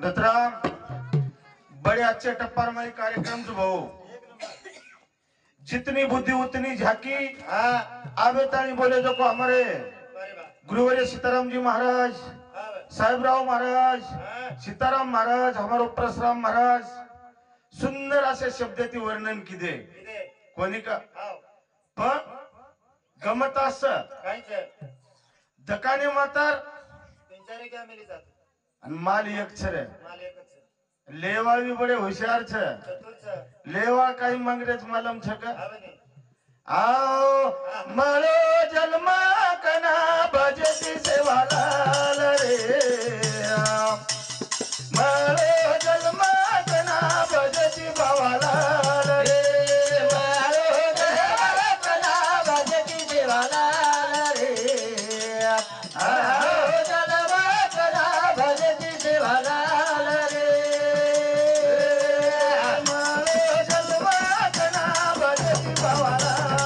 दत्तराम बड़े अच्छे टप्पर में कार्यक्रम जो भाऊ जितनी बुद्धि उतनी झाकी आवे तानी बोले जो को हमारे गुरुवर्य सीताराम जी महाराज साहेबराव महाराज सीताराम महाराज हमारो परशुराम महाराज सुंदर असे शब्दाती वर्णन किदे कोणी का पण गमत अस दकाने मातार माल एक छे लेवाळ भी बड़े होशियार छे लेवाळ काही मंगरेज मालूम छे का आओ मरो जन्मा कना भजती सेवालाल रे मरो जन्मा कना भजती भावालाल रे मरो जन्मा कना भजती सेवालाल रे आओ जन्मा कना भजती सेवालाल रे मरो जन्मा कना भजती भावालाल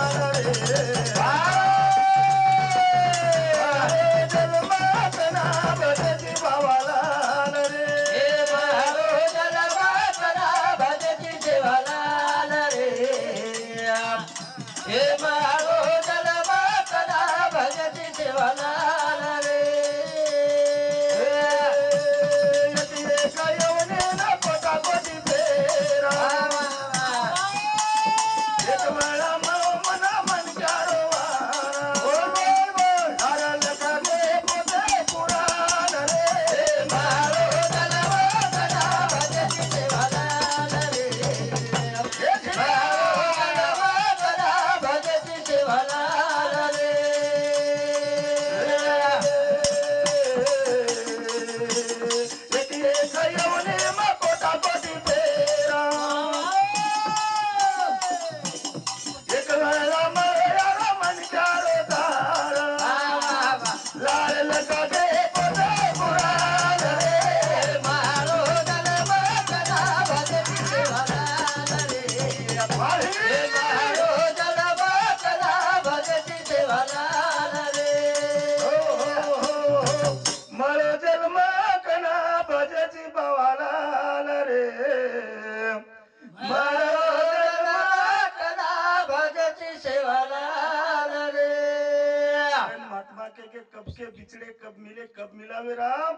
कब के बिछड़े कब मिले कब मिलावे राम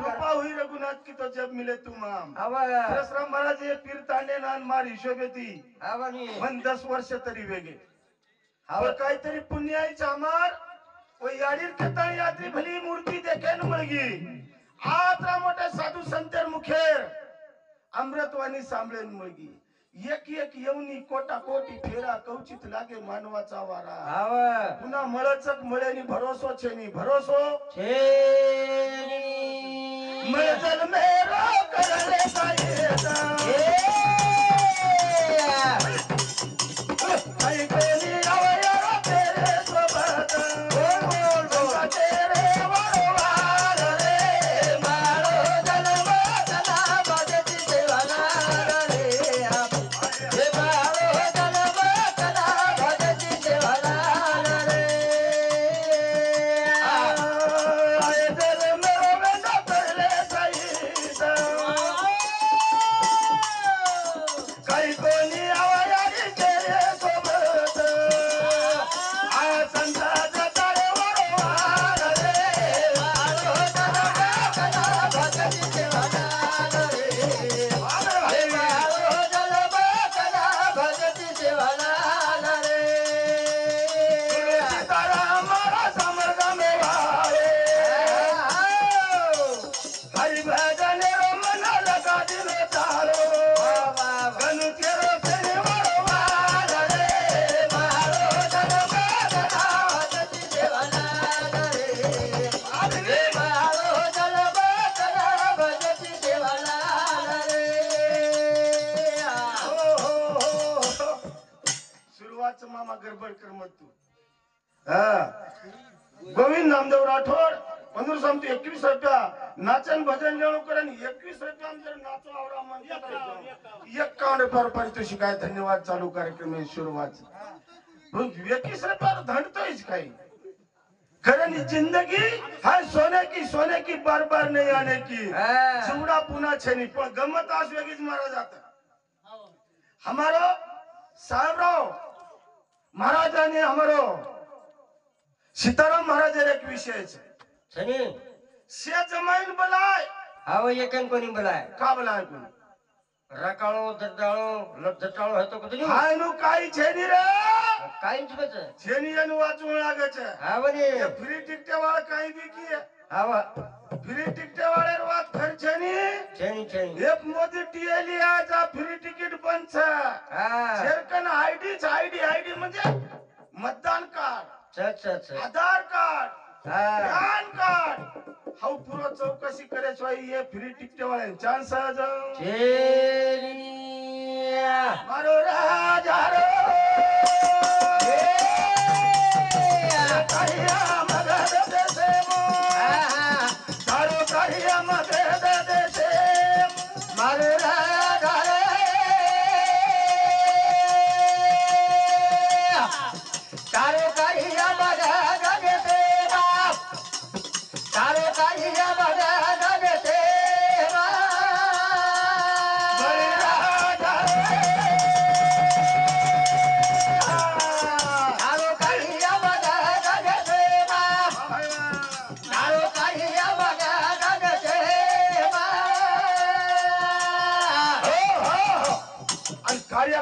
कृपा हुई रघुनाथ की तो जब मिले तुम आम परशुराम महाराज ये पीर तांडे नान मार हिशोबे ती मन 10 वर्ष तरी वेगे और काहीतरी पुण्य आहे चामार वो याडीर केताळ यात्री भली मूर्ती देखे न मळगी आत्रा मोठे साधू संतर मुखेर अमृतवाणी सांभळेन मळगी एक एक येऊनी कोटा कोटी फेरा कवचित लागे मानवाचा वारा पुन्हा मळचक मळेनी भरोसो छेनी भरोसो छेनी मळजल मेरो करले पायेता आई कोणी आवया तेरे सोबत बोल बोल बोल तेरे वरवार रे मारो जन्म कला भजती सेवाला मामा गडबड कर मत तू गोविंद नामदेव राठोड पंधरा सांगतो 21 रुपया नाचन भजन लेणू कर 21 रुपया जर नाचो आवरा म्हणतात 51 रुपये तो शिकाय धन्यवाद चालू कार्यक्रम सुरुवात पण 21 रुपया धंडतोयच काही कारण जिंदगी है सोने की बार बार नहीं आने की चिवड़ा पुना छेनी पण गमत आज वेगळीच मारा जाता हमारो साहेबराव महाराजाने हमारो सीताराम महाराज एक विषय छे से जमाइन बलाय हाव एकन कोणी बोलाय का बलाय कोणी रकाळो दटाळो है तो कधी हाय नु काही छेनी रे काहीच बच छेनी एनु वाचून लागे छे हाव ने फ्री टिकटे वाला काही भी की हाव फ्री टिकटे वाले बात खर छेनी छेनी एक मोदी टीएली आजा फ्री तिकीट बंद छे हां शेरकन आईडी म्हणजे मतदान कार्ड आधार कार्ड पैन कार्ड हाउ पूरा चौकशी करे छो ये फ्री टिकटे वाले चांस आज मारो राजा रो कहिया मगध देशे मो तारो कहिया मगध देशे मारो राजा रे तारो कहिया मगध देशे तारो कहिया मगध देशे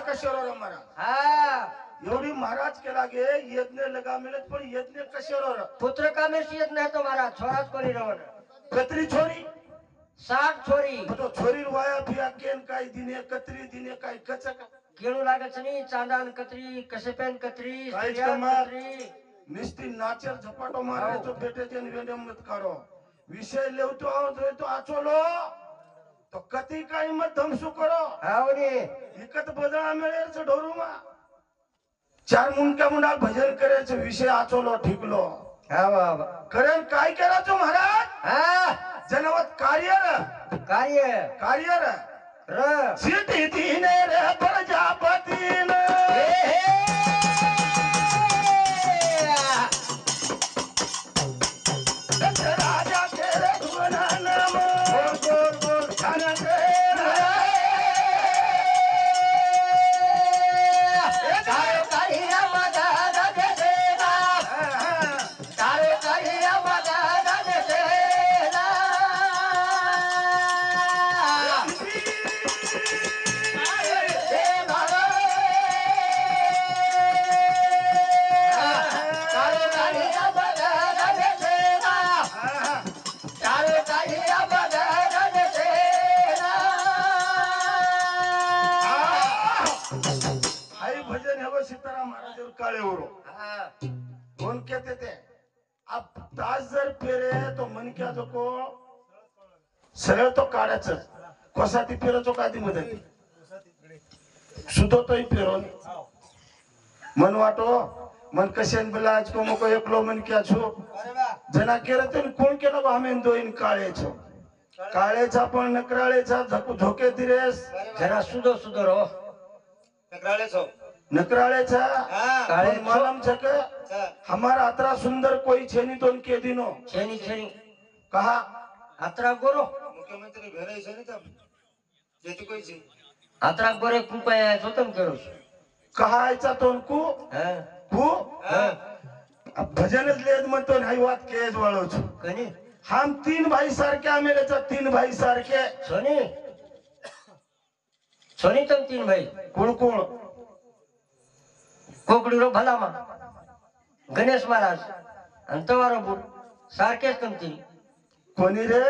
कशावर महाराज एवढी महाराज के लागे यज्ञ लगा मिलत पण यज्ञ कशावर पुत्र का में सियत नहीं तो महाराज छोराज कोनी रवन कतरी छोरी 60 छोरी तो छोरी वाया फिया केन काय दिने कतरी दिने काय कचका केळू लागत नहीं चांदान कतरी कसे पेन कतरी कतरी निस्ती नाचर झपाटो मारे तो बेटे जन वेंडे मत करो विषय लेवतो आओ तो आचोलो तो कती काही मत धमसू करो हावनी इकत बदला मिळेल ढोरुमा चार मुंडा भजन करायचं विषय आचोलो ठीकलो हा बाबा करेन काय करायचो महाराज हा जनवत कार्य र सिटी तीने रे प्रजापतीने राजा तेरे गुना नाम बोल जाना सीताराम महाराज काले कौन कहते थे अब ताज जर फेरे तो मन क्या जो को सरळ तो काढायच कोसाती फेराचो कादी मदत सुतो तोही फेरो मन वाटो मन कशेन बिलाज को मको एकलो मन क्या छो जना केरते कोण केलो आमेन दोइन काळेचो काळेचा पण नकराळेचा धोके दिरेस जरा सुदो रो नकराळेचा काळे मालम छक हमारा अतरा सुंदर कोई छेनी तोन के दिनो छेनी कहा अतरा गोरो मुख्यमंत्री भेरे छेनी तब जेती कोई छे अतरा गोरे कुपाय सोतम करो कहा आयचा तोन कु अब भजनच लेद म्हणतो नाही वात केज वाळो छु कनी हम तीन भाई सारखे आमेलेचा तीन भाई सारखे सोनी तुम तीन भाई कोण कोकड़ी रो भला मा गणेश महाराज अंतवारो बुट सारखेच तुम तीन कोणी रे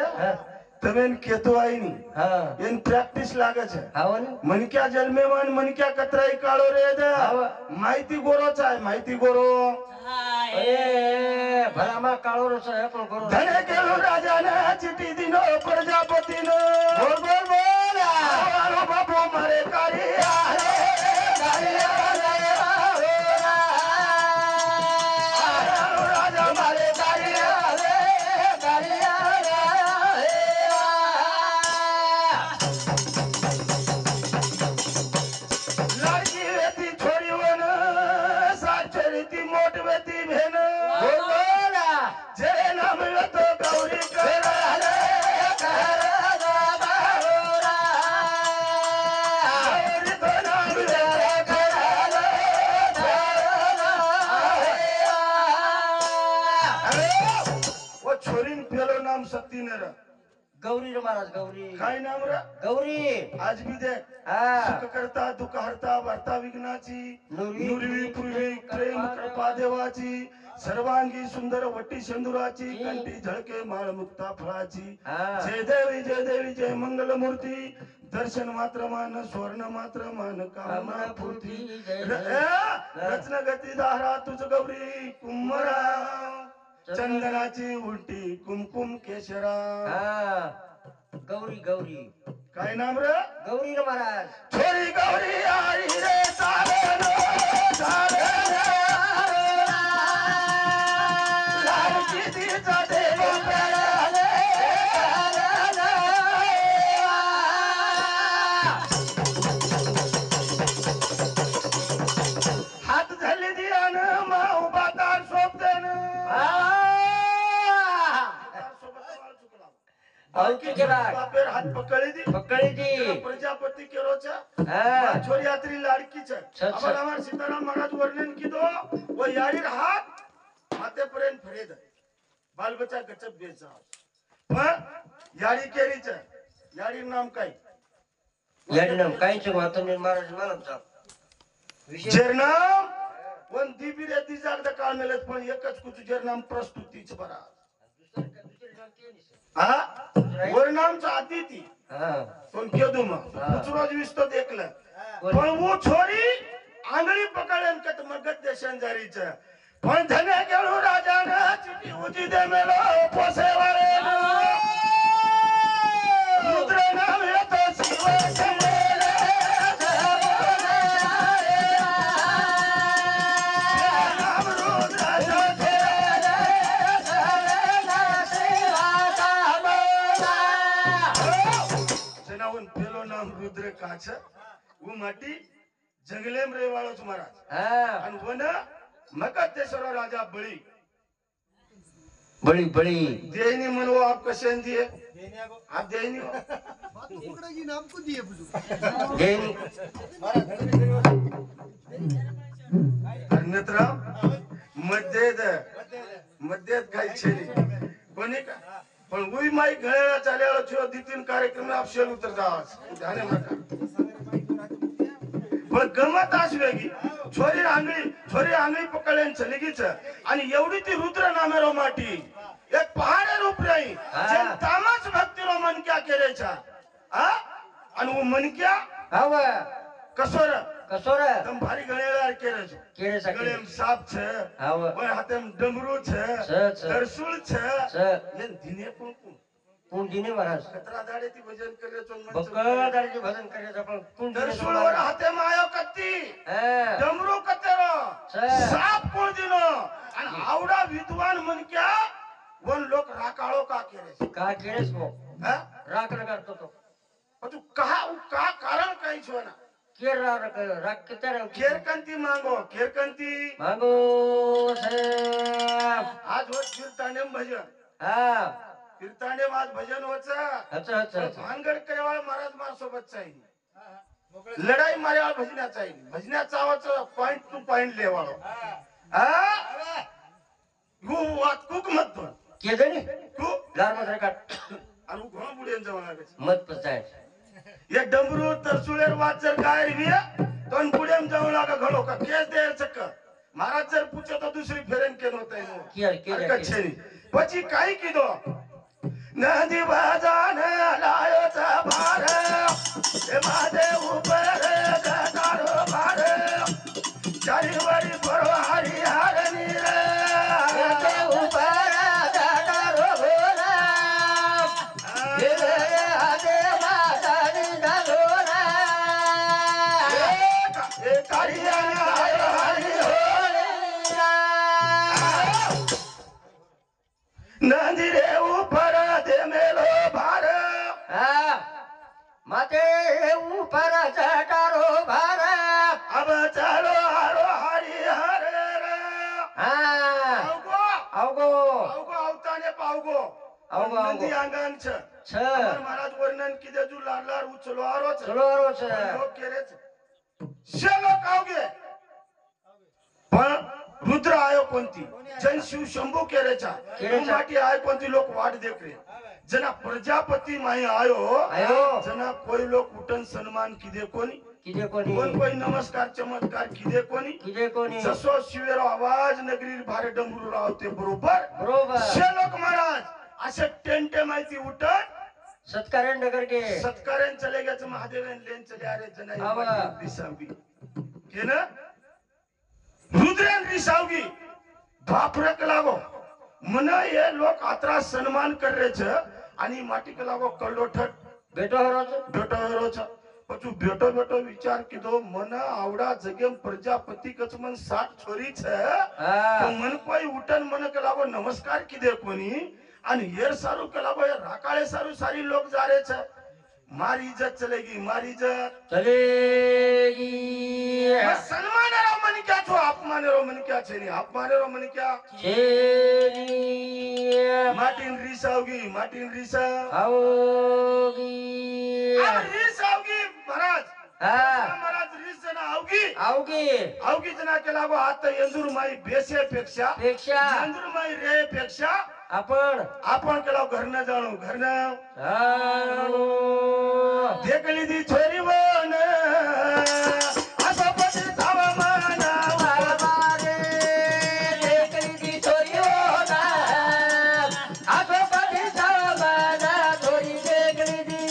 तमेन केतो आईनी इन प्रैक्टिस लागे छे मन क्या जन्मे मन क्या कतराई काळो रे माहिती गोरोच आहे माहिती गोरो भला मा काळो रो आहे पण गोरो धने केलो राजाने चिठी दिनो प्रजापतीनो बोल आलो बाबू मारे कारिया राजा मारे कारिया भक्ती नर गौरी रे महाराज गौरी काय नाम रे गौरी आज भी देख हा सुख करता दुःख हरता वार्ता विघ्नाची नुरवी नुरवी पुरवी प्रेम कृपा देवाची सर्वांगी सुंदर वटी शेंदुराची कंठी झळके माळ मुक्ता फळाची हा जय देवी जय मंगल मूर्ती दर्शन मात्र मान स्वर्ण मात्र मान कामना पूर्ती रत्न गती दारा तुझ गौरी कुंभरा चंदनाची उलटी कुमकुम केशरा हा गौरी गौरी काय नाम रे गौरी रे महाराज छोरी गौरी आई रे चालन चालन लाडकी तिचा देव प्याला हात झाले दियान माऊ बातार सोबतेन औकी केला बापेर हात पकड़ी दी पकड़ी दी प्रजापति केरोचा हाँ। छोरी यात्री लाड़की छ अच्छा। अब हमार सीताराम महाराज वर्णन की दो वो यारी हाथ माथे पर्यंत फरेद बाल बच्चा गचप बेचा पण यारी केरी छ यारी नाम काय याडी नाम काहीच वाटत नाही महाराज मला जरनाम वन दिबिरे दिजागदा काळ मेलत पण एकच कुछ जरनाम प्रस्तुतीच बरा हा वर्णामचा अतिथी पण केदू मग रोज विस्तो देखलं पण वो छोरी आंगळी पकडेन कत मगत देशन जारीच पण धने गेलो राजान चिठी उजी दे मेलो पोसे वाले रुद्र नाम येतो शिव शंभोले नाम रुद्र पेलो नाम रुद्र काछ वो माटी जंगलेम रेवाळोच महाराज आणि वन मगधेश्वर राजा बळी बड़ी बड़ी देनी मनो आप कसे दिए आप देनी हो देनी अन्यत्र मध्येत काही छेली कोणी का पण उई माई गळेला चालेला छो तीन कार्यक्रम आप शेल उतर जावास ध्याने नका पण गमत आस वेगी छोरी आंगळी पकडलेन चली गीच आणि एवढी ती रुद्र नामेरो माटी एक पहाडे रूप रही जेन तामाच भक्ती रो मन क्या केरेचा हा आणि वो मन क्या हाव कसोर कसोर तम भारी गळेला केरेछ केरे सके गळेम साप छ हाव ओय हातेम डमरू छ दरसुळ छ येन दिने कोण दिने महाराज खतरा दाडे ती भजन करेचो बकदारीचे भजन करायचं पण कोण दिने दरसुळवर हाते मायो कत्ती डमरू कतेरो साप कोण दिनो आणि आवडा विद्वान मन क्या वन लोक राकाळो का केरे का केरेस मो हा राखण करतो तो पण तू का कारण काही छो ना केर राख किती रे केरकंती केरकंती मागो साहेब आज होत कीर्तनेम भजन हा कीर्तनेम आज भजन होचा अच्छा अच्छा भानगड करेवाळ महाराज मार सोबत चाहिए लढाई मारेवाळ भजन्या चाहिए भजन्या चावाचं पॉइंट टू पॉइंट लेवाळो हा गु वात कुक मत तो के देनी तू लार मत रे काट आणि घोण बुडेन जाऊ लागायचं मत पचाय ये डमरू तरसुळेर वाच जर गायर बिया तोन बुडेम जाऊ लागा घडो का केस देर चक्क महाराज जर पूछे तो दूसरी फेरेन केन होता है के कच्छेरी પછી કાઈ કીધો નદી બાજાન લાયો તા ભાર એ માદે ઉપર જતારો ભાર ચારી વારી પરો હારી હારની રે માદે ઉપર જતારો ભોરા એ આદે બાજાની દાલોરા એ કાળિયા હારી नदी रे ऊपर दे मेलो भार माते ऊपर चटारो भार अब चलो हारो हरी हरे रे आवगो आवगो आवताने पावगो आवगो नदी अंगण छ महाराज वर्णन किदे जू लाडलार उचलो आरो छ चलो आरो छ लोक केरे छ शेलो कावगे पण रुद्र आयो कोणती जन शिव शंभू केरेचा माटी आय कोणती लोक वाट देख रे जना प्रजापति माही आयो जना कोई लोग उठन सन्मान किदे कोणी कोण कोई नमस्कार चमत्कार किदे कोणी जसो शिवेरो आवाज नगरी भारे डमरू रावते बरोबर शे लोक महाराज असे टेंटे माहिती उठत सत्कारण नगर के सत्कारण चले गए तो महादेवन लेन चले आ रहे जना रिसावगी के ना रुद्रन रिसावगी बापरे कलागो मना ये लोक आत्रा सन्मान कर रहे छे आणि माटी कलागो कल्लोठट बेटो हरो छ पछू बेटो विचार कीधो मना आवडा जगेम प्रजापति कचमन 60 छोरी छे तो मन कोई उठन मन कलागो नमस्कार कीधे कोणी आणि हेर सारू कलागो राकाळे सारू सारी लोग जा रहे छे मारी इज्जत चलेगी सन्मानेरो मन क्या छो अपमानेरो मन क्या छे नी अपमानेरो मन क्या छे मार्टिन रिसावगी रिसावगी महाराज महाराज रिस जना आवगी जना के लागो आता यंदूर माई बेसेपेक्षा यंदूर माई रे पेक्षा आपण केला घरनं जाणू देखली दी छोरी वन असं पती जावा माना वारे देखली दी छोरी वन असं पती जावा माना छोरी देखली दी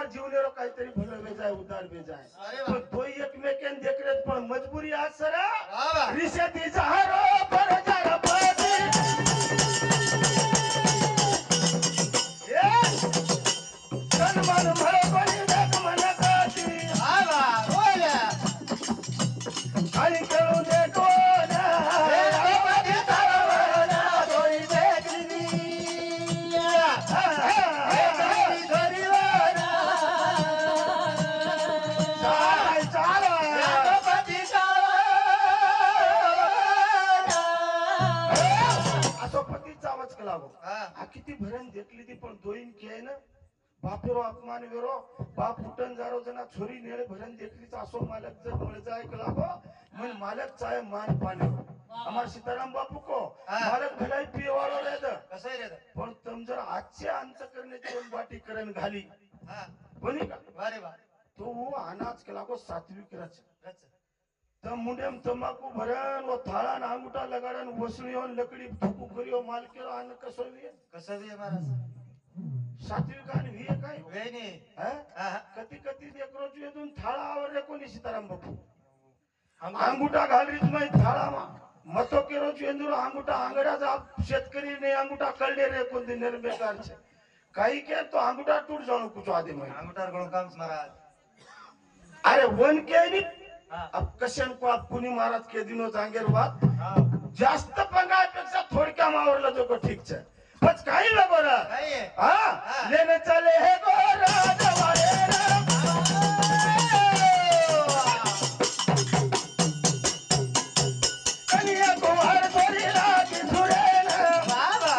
जीवनेरो काहीतरी भलं बेजाय उदार बेजाय तो दोई एकमेकेन देखरेत पण मजबुरी आज सरा रिसेती जहारो पर जरा पदी सन्मान भरो कोणी देख मन काती बोला आणि करू देखो ना पदी तारवना दोई देखली किती भरण देखली ती पण दोईन के ना बापेरो अपमान वेरो बाप उठन जारो जना छोरी नेळे भरण देखली असो मालक जर मळ जाय कलागो मन मालक चाहे मान पाने हमार सीताराम बापू को मालक भलाई पिवाळो रेद कसं रेद पण तुम जर आजचे अंत करने दोन बाटी करण घाली कोणी का वारे वा तो अनाज कलागो सात्विक रच तम मुंडेम तंबाकू भरण वो थाळा ना अंगूठा लगाडन वसळीओन लकडी फुकू करियो माल केरो अन्न कसो वे महाराज सात्विकान वी काय वेने कती देखरो जो दोन थाळा आवरे कोणी सीताराम बापू अंगूठा घालरीत मै थाळा मा मतो केरो जो इंदुर अंगूठा आंगड्याचा शेतकरी ने अंगूठा कळले रे कोणते निर्बेकार छे काही के तो अंगूठा टूट जाणू कुछ आदे मै अंगूठा कोण काम महाराज अरे वन के नी अब कशन को आप पुनी महाराज के दिनों जांगेर बात जास्त पंगापेक्षा थोडक्या मावरला जो को ठीक छे पच काही लगो रा हां लेने चले हे गोरा दवारे रा कनिया को हर थोड़ी लागी झुरे ना बाबा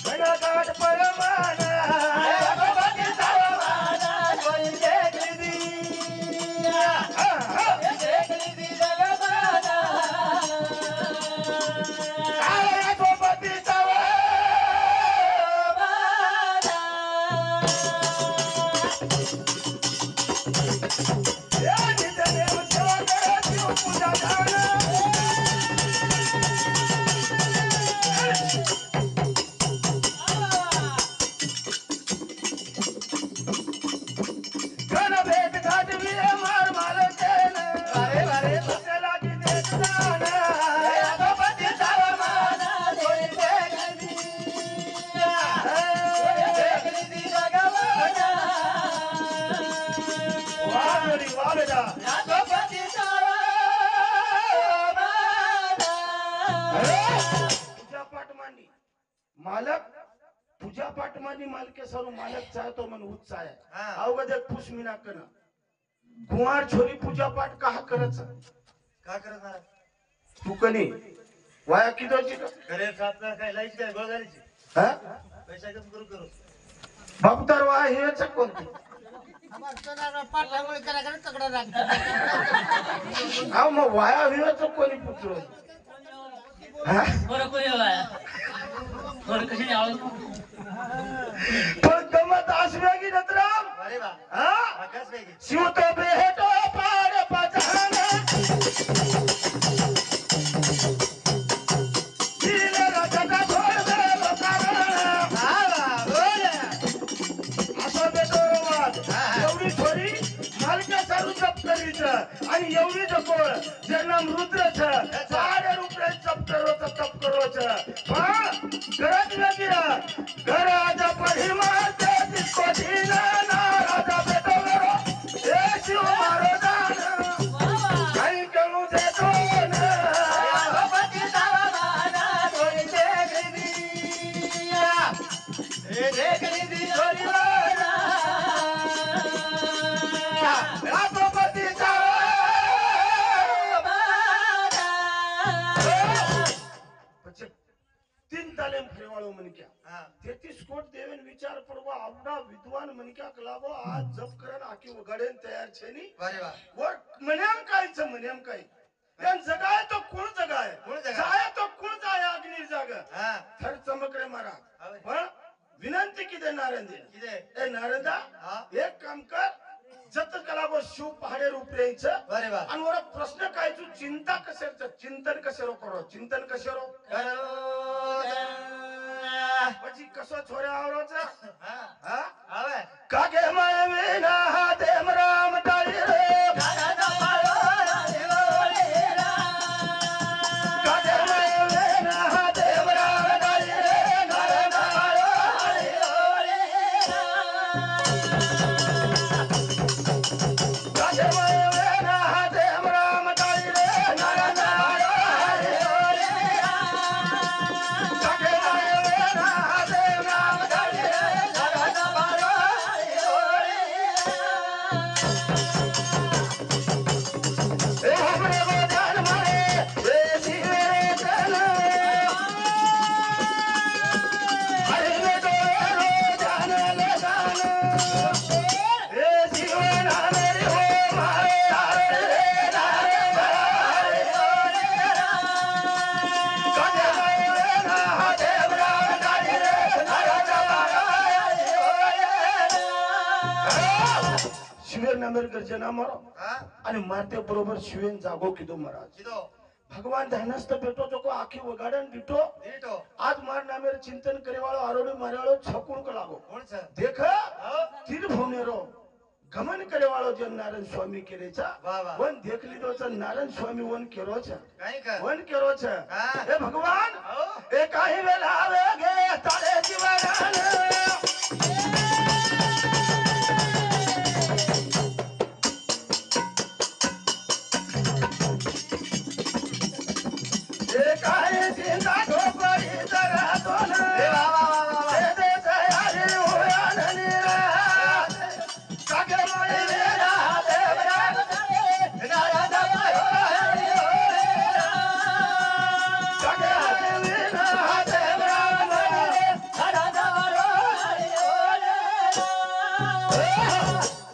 बड़ा काट परमाना भगवती सावमाना कोई देखली दी पूजा पाठ मांडी मालक पूजा पाठ मांडी मालके सरू मालक चाहतो मन उत्साह आहे अवगत एक पुष्मिना कन कुमार छोरी पूजा पाठ का करत का करणार तू कनी वाया किती घरे सापला काय लाईट काय गोळगालीची हा पैसा कम करू बापू तर वाया हेच कोणती हा मग वाया हेच कोणी पुत्र बरं कोणी वाया बरं कशी आवाज पण गमत आसवेगी नतराम अरे वा हा आकाश वेगी शिव तो बेहटो पार पजाना दिले रचना घोड दे लोकांना असं बेटो वाद एवढी छोरी मालक्या सारू जप करीच आणि एवढी जपोळ ज्यांना रुद्रच 4 रुपये जप करोच तप करोच पण गरज वेगळी घर आजा पढी मारते तिसको धीना ना राजा बेटो मेरो ए शिव मारो दान काही करू देतो ना भगवती दावा माना थोडी देखली ए देखली दी थोडी राष्ट्रपतीचा तीन तालीम फ्रेवाळो मनक्या 33 कोट देवेन विचार पडवा आवडा विद्वान मनक्या कलाबो आज जप करन आकी वगडेन तयार छेनी अरे वा वर मनेम कायच मनेम काय यान जगाय तो कोण जगाय जाय तो कोण जाय अग्नी जाग थर चमकरे मारा पण विनंती किदे नारंदी किदे ए नारंदा एक काम कर जत कलाबो शिव पहाडे रूपरेच अरे वा आणि वर प्रश्न काय तू चिंता कसेच चिंतन कसेरो करो चिंतन कसेरो પછી કસો છોરે આવરો છે હા આવે કાગે માય વિના દેમ રામ ડાળી રે દાદા પાળો દેવોલેરા કાગે માય વિના દેમ રામ ડાળી રે દાદા પાળો દેવોલેરા કાગે માય વિના દેમ રામ ડાળી રે દાદા પાળો દેવોલેરા કાગે માય વિના દેમ રામ ડાળી રે દાદા પાળો દેવોલેરા એ હમરે ગોજાન મારે એ શિવે રે તન હરે મે દોરો જાન લે જાન એ શિવે નામ રે હો મારે આરે રે નારે મારે કાજે મારે ના દેવ રામ ડાળી રે નારા शिवेर नामेर गर्जना मारो आणि मारते बरोबर शिवेन जागो किदो महाराज किदो भगवान ध्यानस्थ बेटो जो को आखी वगाडन दिटो दीटो आज मार नामेर चिंतन करेवाळो आरोडी मारेवाळो छकुण को लागो कोण छ देख तीर भवनेरो गमन करेवाळो जे नारायण स्वामी केरेचा वा वा वन देख लीधो छ नारायण स्वामी वन केरो छ काय कर वन केरो छ हे भगवान हो ए काही वेळा आवे गे तारे जीवनान ए काही चिंता ठोकरी जरा दोन ए वा वा वा वा ए दे जयारी होया ननीरा कागे माय वेरा देव राम दादा पाळो देवोलेरा कागे माय वेरा देव राम दादा पाळो देवोलेरा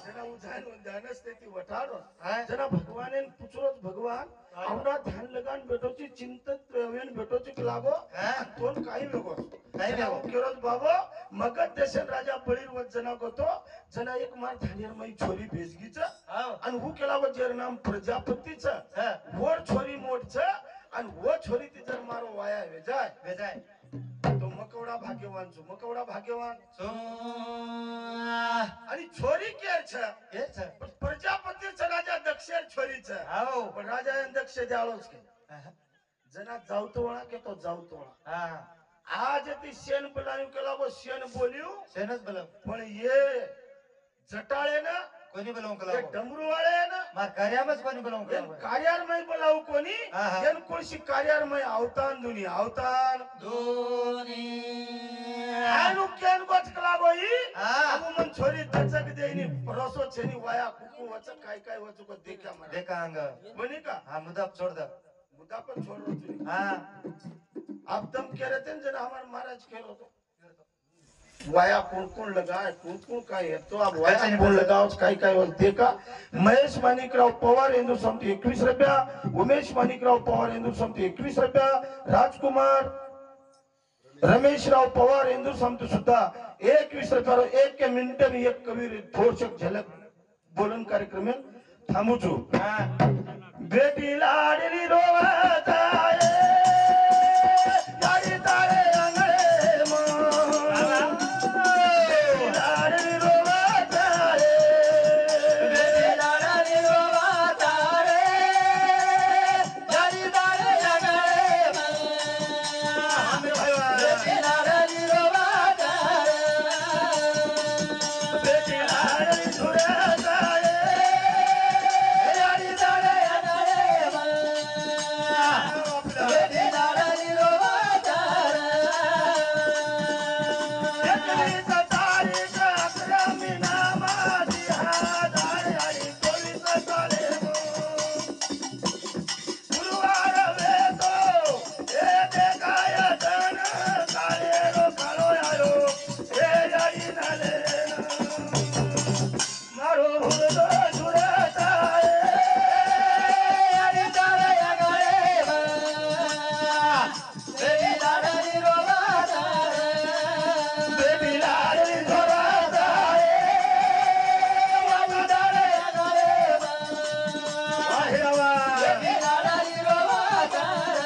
जना उजान ध्यानच ते ती वटाडो हा जना भगवानेन पुछरोच भगवान आवडा ध्यान लगान बेटोची चिंतत वेन बेटोची लागो हा तोन काही वेगो काही वेगो. केरोज बाबो मगध देशन राजा बळीर वत जना गोतो जना एक मार धानेर मई छोरी भेजगीच हो आणि हु केला व जेर नाम प्रजापतीच हा वर छोरी मोठच आणि वो छोरी तिजर मारो वाया वेजाय बेजाय तो मकवडा भाग्यवान छो मकवडा भाग्यवान सो आणि छोरी केर छ हे छ पण प्रजापतीच राजा दक्षेर छोरी छ आओ पण राजा दक्ष द्याळोच के जना जावतो वळा के तो जावतो वळा हा आज ती शेण बोलायू केला व शेण बोलियो सेनच बलम पण ये जटाळे ना कोणी बोलावून ते कलाव डमरू वाले आहे ना मा कार्यामच कोणी बोलावून एन कलाव कार्यारमय बोलावू कोणी हा, हा. एन कोणशी कार्यारमय अवतान दुनी अवतान आनु केन गोच कलागोई हा. अबु मन छोरी दचक देनी रसो छेनी वाया कुकू वच काय काय वच को देखा मरा देखा अंग बनी का हा मुद्दा छोड़ दे मुद्दा पण छोड़ रो तुनी हा अब तुम कह रहे थे जरा हमारे महाराज खेल हो तो वाया कौन लगा है कौन काय है तो अब वाया कौन लगाओ काय काय वच देखा महेश माणिकराव पवार हिंदू समिती 21 रुपया उमेश माणिकराव पवार हिंदू समिती 21 रुपया राजकुमार रमेशराव पवार हिंदू समिती सुद्धा 21 रुपया एक के मिनिट में एक कबीर थोडशक झलक बोलन कार्यक्रम में थांबू छु बेटी लाडली रोवत आहे यारी तारे अंगळे मन बेटी लाडली रोवत आहे बेटी लाडली रोवत आहे यारी तारे अंगळे मन बेटी लाडली रोवत आहे बेटी लाडली झुरत आहे यारी तारे अंगळे मन बेटी लाडली रोवत आहे एकवीस तारीख 11 महिना माझी हादार आणि 24 साले गुरुवार वेतो ए देखाय धन काळे रो काळो आयो ए जाई नाले मारो हुरदो झुरत आहे आणि तारे आगळे बेटी लाडली रोवत आहे बेटी लाडली झुरत आहे आणि तारे आगळे वाहिरावा बेटी लाडली रोवत आहे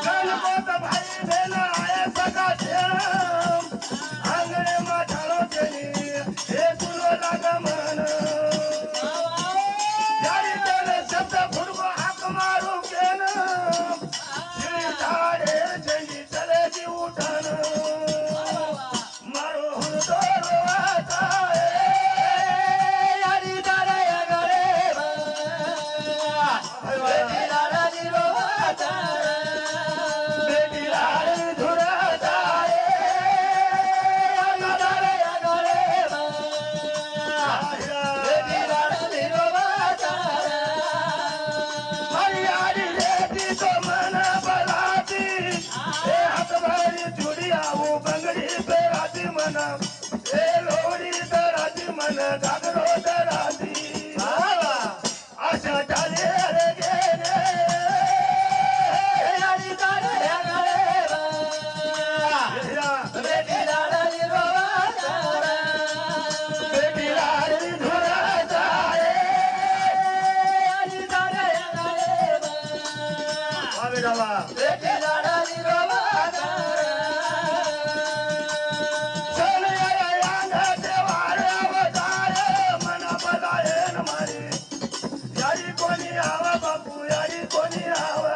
गणपत भाई भेला आहे सदा श्याम आंगणे माठालो केली हे तुलो लाग मन यारी तेने शब्द फुरगो हाक मारू केन शिळी झाडे झेंडी चले जी उठन मारो हुरदो रोवत आहे यारी तारे आगळे बेटी लाडली रोवत आहे बेटी लाडली झुरत आहे यारी तारे आगळे बेटी लाडली रोवत आहे हरियाली रेती तो मन बलाती ए हातभारी चुडी आऊ बंगडी पेराती मन ए लोडी तराती मन घागरो तराती आशा टाले रे गेले यारी तारे आगळे बेटी लाडली रोवत आहे बेटी लाडली झुरत आहे यारी तारे आगळे बेटी लाडली रोवत आहे चल यार देवार अवतार मन बलायन मारी यारी कोणी आवा बापू यारी कोणी आवा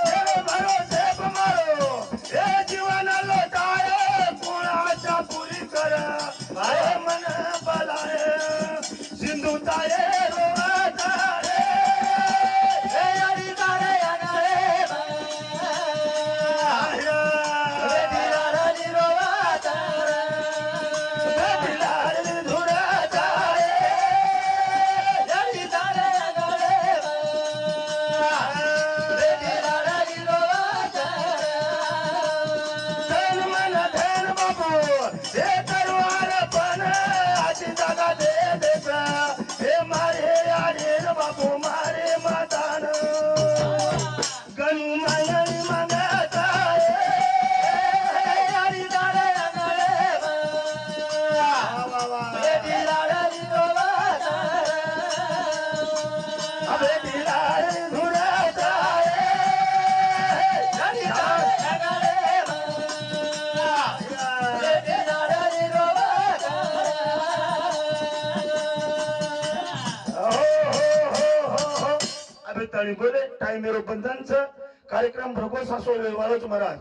तेरे भरोसे मारो हे जीवन लोटाए कोण आशा पुरी कर भाई मन बलाय सिंधू ताये रोवत आहे हे यारी तारे आगळे बेटी लाडली रोवत आहे बेटी लाडली झुरत आहे यारी तारे आगळे बेटी लाडली रोवत आहे धन मन धन बाबू हे तरवार पण आजी जागा दे देता हे मारे यारे बाबू मारे मातान गणू मायरी मागत आहे यारी तारे आगळे बेटी लाडली रोवत आहे बेटी लाडली झुरत आहे यारी तारे आगळे बेटी लाडली रोवत आहे अबे ताली बोले टाइम मेरो बंधनचं कार्यक्रम भगवत सासो व्यवहारोच महाराज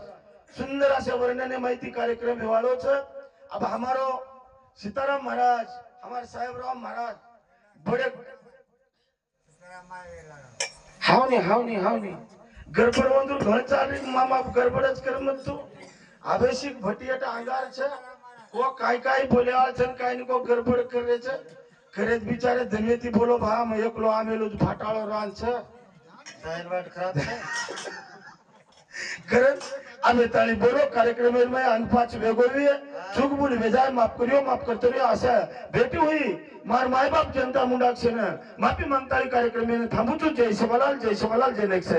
सुंदर असे वर्णने माहिती कार्यक्रम व्यवहारोच अब हमारो सीताराम महाराज हमारे साहेबराव महाराज बड़े हावनी गडबड वंदूर घर चालली मामा गडबडच कर मत तू अभिषेक भटियाट अंगार छे वो काय बोले छन काय नको गडबड करे छे करेत बिचारे धमेती बोलो भा मैं एकलो आमेलो भाटाळो रान छे साहिल वाट खराब है करत आम्ही ताळी बोलो कार्यक्रम में अनपाच वेगोवी चूक बोली बेजाय माफ करतो रे असा भेटी हुई मार माय बाप जनता मुंडाक्षेन माफी मागताळी कार्यक्रम में थांबूचो जय सेवालाल जय नेक्स्ट